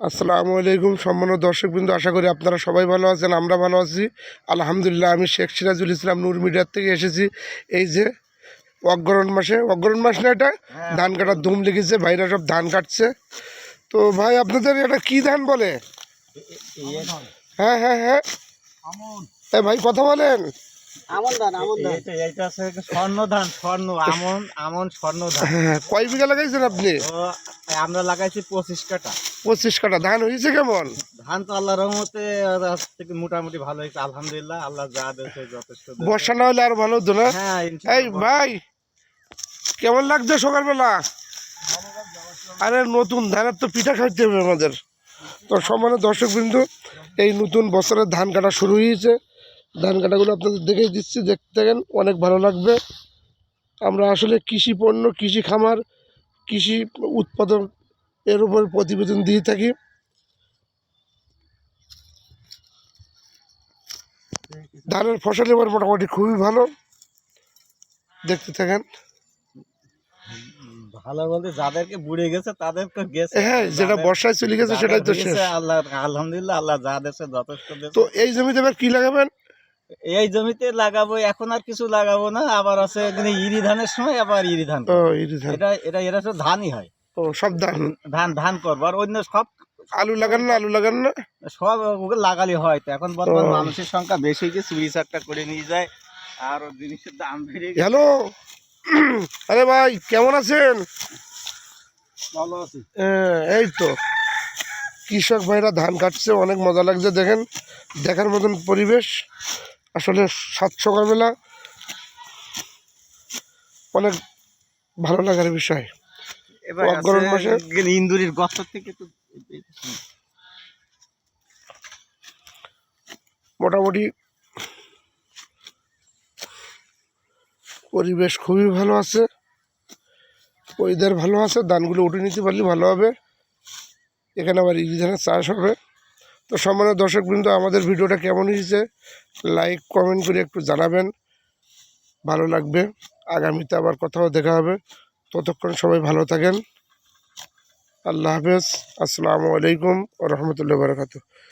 আসসালামু আলাইকুম সম্মানিত দর্শকবৃন্দ, আশা করি আপনারা সবাই ভালো আছেন। আমরা ভালো আছি আলহামদুলিল্লাহ। আমি শেখ সিরাজুল ইসলাম নূর মিডিয়ার থেকে এসেছি। এই যে অগ্রহণ মাস না, এটা ধান কাটার ধুম লেগেছে, ভাইরা সব ধান কাটছে। তো ভাই আপনাদের এটা কি ধান বলে? হ্যাঁ হ্যাঁ হ্যাঁ, ভাই কথা বলেন। কয় বিঘা লাগাইছেন আপনি? আমরা লাগাইছি 25 কাঠা। 25 কাঠা। ধান হয়েছে কেমন? ধান তো আল্লাহর রহমতে মোটামুটি ভালো হয়েছে আলহামদুলিল্লাহ। আল্লাহ যা দিয়েছে যথেষ্ট। বর্ষা না হলে আরো ভালো হতো না? হ্যাঁ এই ভাই কেমন লাগছে সকালবেলা? আরে নতুন ধানের তো পিঠা খাইতে হবে আমাদের। তো সম্মানিত দর্শকবৃন্দ, এই নতুন বছরের ধান কাটা শুরু হয়েছে। ধান কাটাগুলো আপনাদের দেখেই দিচ্ছি, দেখতে থাকেন, অনেক ভালো লাগবে। আমরা আসলে কৃষি পণ্য, কৃষি খামার, কৃষি উৎপাদন এর উপর প্রতিবেদন দিয়ে থাকি। ধানের ফসল এবার মোটামুটি খুবই ভালো, দেখতে থাকেন। ভালো বলতে যাদেরকে বুড়ে গেছে তাদেরকে গেছে, হ্যাঁ, যেটা বর্ষায় চলে গেছে সেটাই তো শেষ। আল্লাহ আলহামদুলিল্লাহ, আল্লাহ যা দিয়েছে যথেষ্ট। তো এই জমিতে এবার কি লাগাবেন? এই জমিতে লাগাবো, এখন আর কিছু লাগাবো না। আবার আছে ইরি ধানের সময় আবার ইরি ধান। এটা তো ধানই হয়। ও সব ধান করবো। আর অন্য সব আলু লাগান না? সব ওকে লাগালে হয়। তো এখন বর্তমান মানুষের সংখ্যা বেশি, যে চুরি চাকটা করে নিয়ে যায়, আর জিনিসের দাম বেড়ে গেছে। হ্যালো, আরে ভাই কেমন আছেন? ভালো আছি। এই তো কৃষক ভাইরা ধান কাটছে, অনেক মজা লাগছে। দেখেন, দেখার মতন পরিবেশ। আসলে সকালবেলা অনেক ভালো লাগার বিষয়। অগ্রহণ মাসে ইন্দুরির গছ থেকে তো মোটামুটি পরিবেশ খুবই ভালো আছে, ওয়েদার ভালো আছে। ধানগুলো উঠে নিতে পারলে ভালো হবে। এখানে আবার ইরি ধানের চাষ হবে। তো সম্মানিত দর্শকবৃন্দ, আমাদের ভিডিওটা কেমন হয়েছে লাইক কমেন্ট করে একটু জানাবেন, ভালো লাগবে। আগামীতে আবার কোথাও দেখা হবে। ততক্ষণ সবাই ভালো থাকেন। আল্লাহ হাফেজ। আসসালামু আলাইকুম ওয়া রাহমাতুল্লাহি ওয়া বারাকাতুহু।